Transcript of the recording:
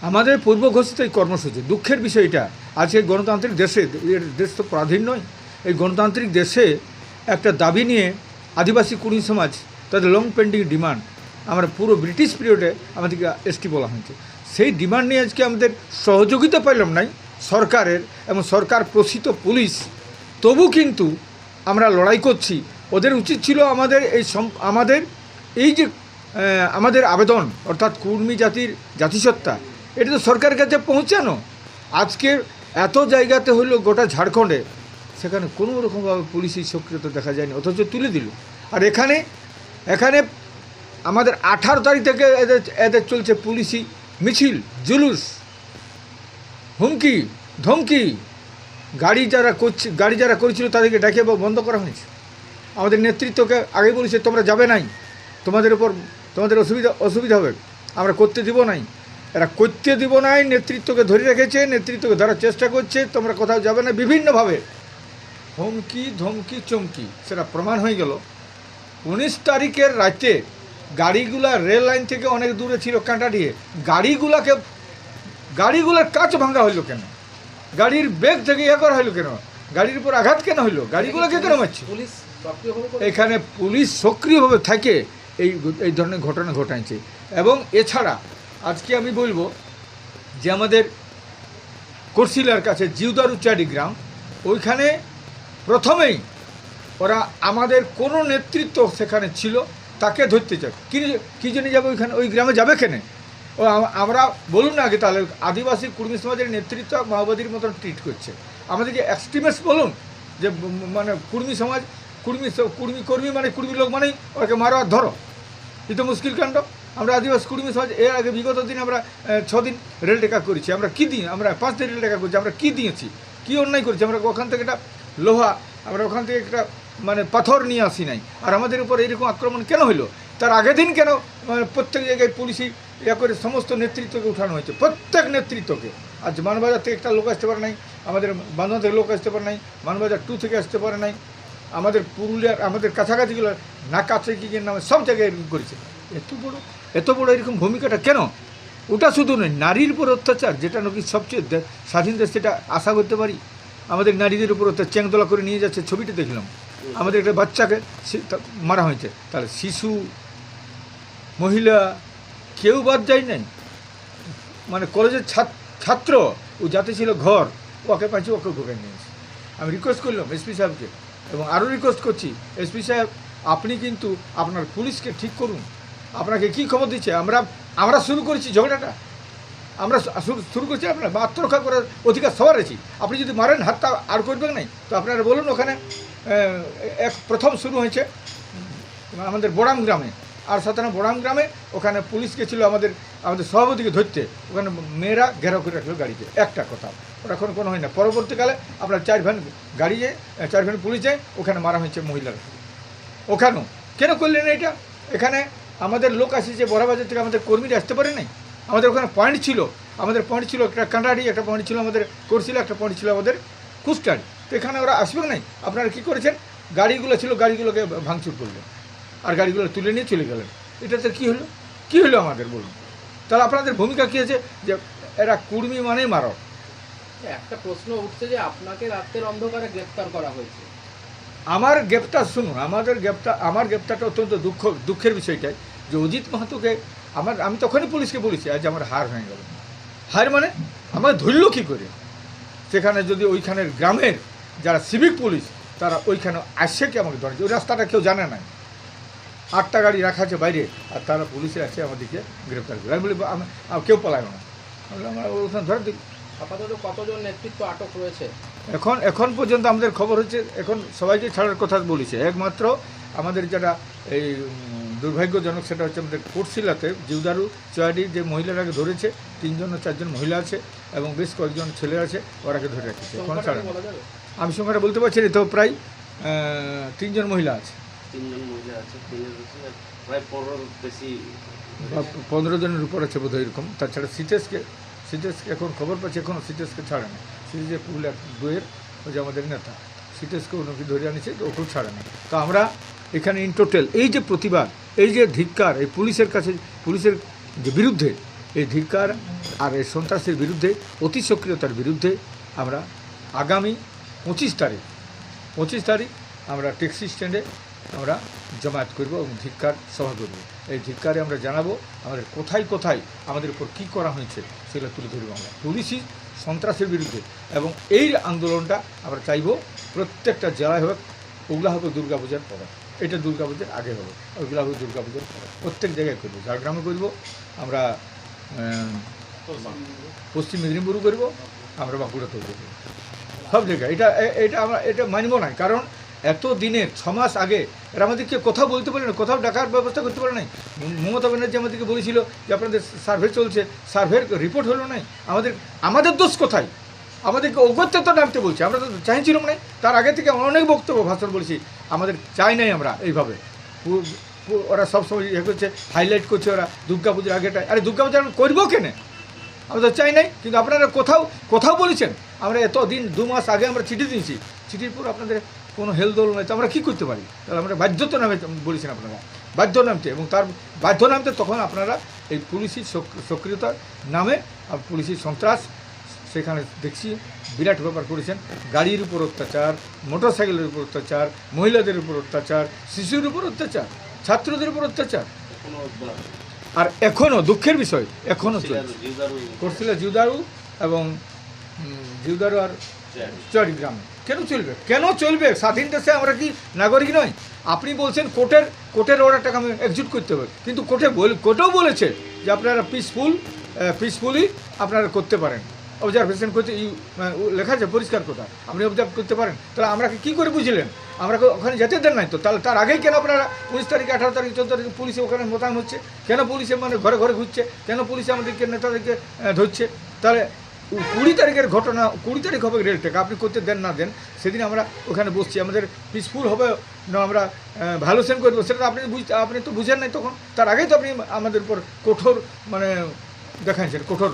আমাদের পূর্ব ঘোষিত এই কর্মসূচি দুঃখের বিষয়টা আজকে গণতান্ত্রিক দেশে, এর দেশ তো পরাধীন নয়, এই গণতান্ত্রিক দেশে একটা দাবি নিয়ে আদিবাসী কুর্মী সমাজ তাদের লং পেন্ডিং ডিমান্ড, আমরা পুরো ব্রিটিশ পিরিয়ডে আমাদেরকে এসটি বলা হয়েছে, সেই ডিমান্ড নিয়ে আজকে আমাদের সহযোগিতা পাইলাম নাই সরকারের এবং সরকার প্রসিত পুলিশ, তবু কিন্তু আমরা লড়াই করছি। ওদের উচিত ছিল আমাদের এই যে আমাদের আবেদন অর্থাৎ কুর্মী জাতির জাতিসত্তা, এটা তো সরকারের কাছে পৌঁছানো। আজকে এত জায়গাতে হলো গোটা ঝাড়খণ্ডে, সেখানে কোনো রকমভাবে পুলিশি সক্রিয়তা দেখা যায়নি, অথচ তুলে দিল। আর এখানে আমাদের 18 তারিখ থেকে এদের চলছে পুলিশি মিছিল, জুলুস, হুমকি ধমকি। গাড়ি যারা করেছিল তাদেরকে ডেকে বন্ধ করা হয়েছে। আমাদের নেতৃত্বকে আগে বলেছে তোমরা যাবে নাই, তোমাদের অসুবিধা হবে, আমরা করতে দিব নাই। এরা করতে দিব নাই, নেতৃত্বকে ধরে রেখেছে, নেতৃত্বকে ধরার চেষ্টা করছে, তোমরা কোথাও যাবে না, বিভিন্নভাবে হুমকি ধমকি চমকি। সেটা প্রমাণ হয়ে গেল 19 তারিখের রাতে গাড়িগুলা রেল লাইন থেকে অনেক দূরে ছিল কাঁটাডিয়ে, গাড়িগুলোর কাঁচ ভাঙা হইল কেন, গাড়ির বেগ থেকে করা হইলো কেন, গাড়ির উপর আঘাত কেন হইলো, গাড়িগুলোকে কেন মারছে? এখানে পুলিশ সক্রিয়ভাবে থাকে এই ধরনের ঘটনা ঘটাইছে। এবং এছাড়া আজকে আমি বলবো যে আমাদের কোরসিলার কাছে জিউদারু চাডি গ্রাম, ওইখানে প্রথমেই ওরা আমাদের কোনো নেতৃত্ব সেখানে ছিল তাকে ধরতে চায়। কী জন্য যাবে ওইখানে, ওই গ্রামে যাবে কেন? ও আমরা বলুন না আগে, তাহলে আদিবাসী কুর্মী সমাজের নেতৃত্ব মাওবাদীর মতন ট্রিট করছে আমাদেরকে। এক্সট্রিমিস্ট বলুন, যে মানে কুর্মী সমাজ, কর্মী মানে কুর্মী লোক মানেই ওকে মারো আর ধরো, এই তো মুশকিল কাণ্ড। আমরা আদিবাসী কুর্মী সমাজ এর আগে বিগত দিন আমরা 6 দিন রেল টেকা করেছি, আমরা কী দিই, আমরা 5 দিন রেল টেকা করছি, আমরা কী দিয়েছি, কী অন্যায় করেছি? আমরা ওখান থেকে একটা লোহা, আমরা ওখান থেকে একটা মানে পাথর নিয়ে আসি নাই, আর আমাদের উপর এইরকম আক্রমণ কেন হলো? তার আগের দিন কেন প্রত্যেক জায়গায় পুলিশি করে সমস্ত নেতৃত্বকে উঠানো হয়েছে, প্রত্যেক নেতৃত্বকে। আজ মানবাজার থেকে একটা লোক আসতে পারে নাই, আমাদের বান্ধব থেকে লোক আসতে পারে নাই, মানবাজার 2 থেকে আসতে পারে নাই, আমাদের পুরুলিয়ার আমাদের কাছাকাছিগুলো না কাছে কি নামে সব জায়গায় এরকম করেছে। এত বড় এরকম ভূমিকাটা কেন? ওটা শুধু নয়, নারীর উপর অত্যাচার, যেটা নাকি সবচেয়ে স্বাধীন দেশ, সেটা আশা করতে পারি। আমাদের নারীদের উপর অত্যাচার, চ্যাংদোলা করে নিয়ে যাচ্ছে, ছবিটা দেখলাম। আমাদের একটা বাচ্চাকে মারা হয়েছে, তাহলে শিশু, মহিলা কেউ বাদ যায় নাই। মানে কলেজের ছাত্র, ও যাতে ছিল ঘর, ওকে পাইছে, ওকে ঢুকে নিয়েছে। আমি রিকোয়েস্ট করলাম এসপি সাহেবকে, এবং আরও রিকোয়েস্ট করছি, এসপি সাহেব আপনি কিন্তু আপনার পুলিশকে ঠিক করুন। আপনাকে কী খবর দিচ্ছে? আমরা শুরু করেছি ঝগড়াটা, আমরা শুরু করছি, আপনার আত্মরক্ষা করার অধিকার সবার আছে। আপনি যদি মারেন, হাতটা আর করবেন নাই তো আপনারা বলুন। ওখানে প্রথম শুরু হয়েছে আমাদের বোড়াম গ্রামে, আর সাধারণ বোড়াম গ্রামে ওখানে পুলিশ গেছিলো আমাদের সভাপতিকে ধরতে, ওখানে মেয়েরা ঘেরাও করে রাখলো গাড়িতে। একটা কথা ওটা কোনো হয় না। পরবর্তীকালে আপনার 4 ভ্যান গাড়ি যায়, 4 ভ্যান পুলিশ যায়, ওখানে মারা হয়েছে মহিলারা। ওখানেও কেন করলেন এটা? এখানে আমাদের লোক আসছে বড়বাজার থেকে, আমাদের কর্মীরা আসতে পারে নাই। আমাদের ওখানে পয়েন্ট ছিল, একটা কান্ডারি, একটা পয়েন্ট ছিল আমাদের করছিল, একটা পয়েন্ট ছিল আমাদের কুস্টারি। তো এখানে ওরা আসবে নাই। আপনারা কী করেছেন? গাড়িগুলো ছিল, গাড়িগুলোকে ভাঙচুর করলেন, আর গাড়িগুলো তুলে নিয়ে চলে গেলেন। এটাতে কী হলো আমাদের বলুন? তাহলে আপনাদের ভূমিকা কী আছে? যে এরা কুর্মী মানেই মারো। একটা প্রশ্ন উঠছে যে আপনাকে রাতের অন্ধকারে গ্রেফতার করা হয়েছে। আমার গ্রেপ্তার শুনুন, আমার গ্রেপ্তারটা অত্যন্ত দুঃখের বিষয়টাই যে অজিত মাহাতোকে আমি তখনই পুলিশকে বলেছি আজ আমার হার হয়ে গেল। হার মানে আমাকে ধরল কী করে? সেখানে যদি ওইখানের গ্রামের যারা সিভিক পুলিশ, তারা ওইখানে আসছে কি আমাকে ধরেছে? ওই রাস্তাটা কেউ জানে না। 8টা গাড়ি রাখা আছে বাইরে, আর তারা পুলিশে আছে আমাদেরকে গ্রেপ্তার করে। আমি বলি কেউ পলায় না, আমরা ওখানে ধরে দিই। আপাতত কতজন নেতৃত্ব আটক রয়েছে? এখন পর্যন্ত আমাদের খবর হচ্ছে, এখন সবাইকে ছাড়ার কথা বলেছে। একমাত্র আমাদের যারা এই দুর্ভাগ্যজনক, সেটা হচ্ছে আমাদের কোটশিলাতে জিউদারু চয়াডি যে মহিলারাকে ধরেছে, 3 জন না 4 জন মহিলা আছে এবং বেশ কয়েকজন ছেলে আছে, ওরাকে ধরে রেখেছে। এখন ছাড়া আমি সংখ্যাটা বলতে পারছি না, তো প্রায় 3 জন মহিলা আছে, 3 জন মহিলা আছে, প্রায় 15 জনের উপর আছে বোধহয় এরকম। তাছাড়া সিটেসকে এখন খবর পাচ্ছি, এখনও সিটেসকে ছাড়ে না। সিটেসে পুরুলিয়া 2-এর ওই যে আমাদের নেতা, সিটেসকে ওনাকে ধরে আনিছে, ওকেও ছাড়ে না। তো আমরা এখানে ইন টোটাল এই যে প্রতিবাদ, এই যে ধিক্কার, এই পুলিশের কাছে, পুলিশের যে বিরুদ্ধে এই ধিক্কার আর এই সন্ত্রাসের বিরুদ্ধে অতি সক্রিয়তার বিরুদ্ধে আমরা আগামী 25 তারিখ আমরা ট্যাক্সি স্ট্যান্ডে আমরা জমায়েত করব এবং ধিক্কার সভা করব। এই ধিক্কারে আমরা জানাবো আমাদের কোথায় কোথায় আমাদের উপর কী করা হয়েছে সেগুলো তুলে ধরব আমরা পুলিশি সন্ত্রাসের বিরুদ্ধে। এবং এই আন্দোলনটা আমরা চাইব প্রত্যেকটা জেলায় হবে, ওগুলা হবে দুর্গাপূজার পরে, এটা দুর্গাপূজার আগে হবে, ওইগুলো হবে দুর্গাপূজার পরে, প্রত্যেক জায়গায় করবো। ঝাড়গ্রামে করব, আমরা পশ্চিম মেদিনীপুরও করব, আমরা বাঁকুড়াতেও করবো, সব জায়গায়। এটা আমরা এটা মানব না, কারণ এত দিনের 6 মাস আগে এরা আমাদেরকে কোথাও বলতে পারে না, কোথাও ডাকার ব্যবস্থা করতে পারে নাই। মমতা ব্যানার্জি আমাদেরকে বলেছিল যে আপনাদের সার্ভে চলছে, সার্ভের রিপোর্ট হলো নাই। আমাদের দোষ কোথায়? আমাদেরকে অগত্যতা নামতে বলছে, আমরা তো চাইছিলাম না। তার আগে থেকে আমরা অনেক বক্তব্য ভাষণ বলেছি, আমাদের চাই নাই আমরা এইভাবে। ওরা সবসময় ইয়ে করছে, হাইলাইট করছে ওরা দুর্গাপূজার আগেটা। আরে দুর্গাপূজা আমরা করবো কেন? আমরা তো চাই নাই, কিন্তু আপনারা কোথাও বলেছেন। আমরা এতদিন 2 মাস আগে আমরা চিঠি দিয়েছি, চিঠির পর আপনাদের কোনো হেলদোল নাই, তো আমরা কী করতে পারি? তাহলে আমরা বাধ্যতা নামে বলেছেন আপনারা, বাধ্য নামতে। এবং তার বাধ্য নামতে তখন আপনারা এই পুলিশি সক্রিয়তার নামে পুলিশি সন্ত্রাস সেখানে দেখছি বিরাট ব্যাপার করেছেন। গাড়ির উপর অত্যাচার, মোটরসাইকেলের উপর অত্যাচার, মহিলাদের উপর অত্যাচার, শিশুর উপর অত্যাচার, ছাত্রদের উপর অত্যাচার। আর এখনও দুঃখের বিষয় এখনও করছিল জিউদারু এবং জিউদারু আর চট্টগ্রাম। কেন চলবে? স্বাধীন দেশে আমরা কি নাগরিক নয়? আপনি বলছেন কোর্টের অর্ডারটাকে আমি এক্সিকিউট করতে হবে, কিন্তু কোর্টেও বলেছে যে আপনারা পিসফুলি আপনারা করতে পারেন, অবজারভেশন করতে লেখা আছে পরিষ্কার কথা, আপনি অবজার্ভ করতে পারেন। তাহলে আমরা কী করে বুঝলেন? আমরা ওখানে যেতে দেন নাই তো, তাহলে তার আগেই কেন আপনারা 19 তারিখ 18 তারিখ 14 তারিখে পুলিশে ওখানে মোতায়েন হচ্ছে? কেন পুলিশে মানে ঘরে ঘরে ঘুরছে? কেন পুলিশে আমাদেরকে নেতাদেরকে ধরছে? তাহলে 20 তারিখের ঘটনা, 20 তারিখ হবে রেল টেক, আপনি করতে দেন না দেন, সেদিন আমরা ওখানে বসছি, আমাদের পিসফুল হবে না, আমরা ভ্যালুয়েশন করবো, সেটা আপনি তো বুঝেন নাই তখন। তার আগেই তো আপনি আমাদের উপর কঠোর মানে দেখাচ্ছেন, কঠোর